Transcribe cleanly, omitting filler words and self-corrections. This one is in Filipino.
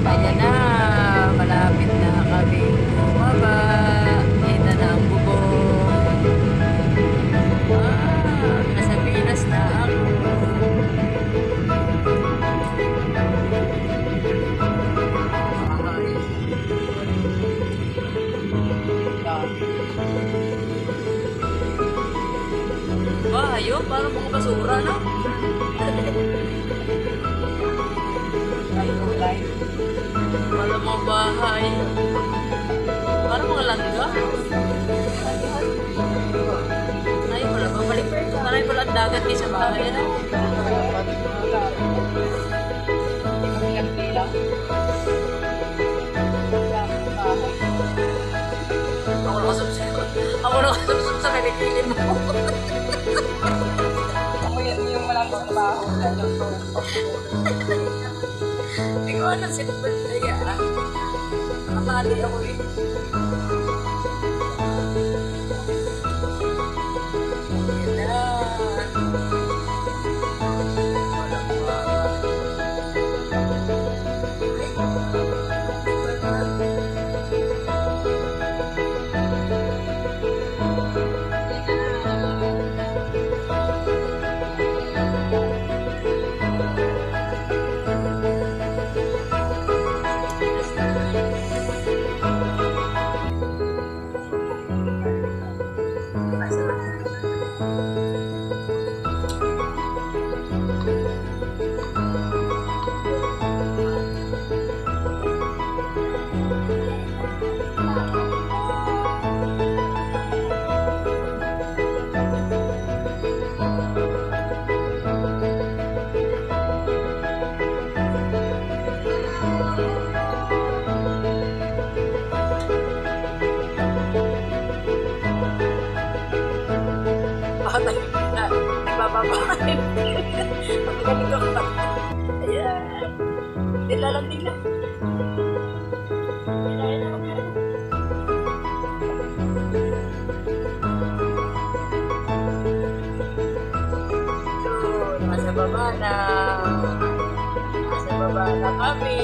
Ayan na, malapit na kami bumaba. Kita na ang bubong. Nasa Pinas na ako. Ayun, parang mga basura, no? Wala mga bahay. Parang mga langga. Ay, wala ba? Balik pa ito. Maray pala ang dagat kayo sa bahay. Ano? Ako nakasubsub sa kilikili mo. Ako yung walang trabaho. Hindi ko alam si Bertaya. Nakakali ako eh. Yan na. Walang bahay. Nagbababahin. Ang ganito ka. Ayan. Nilalanting na. Nasa baba na. Nasa baba na kami.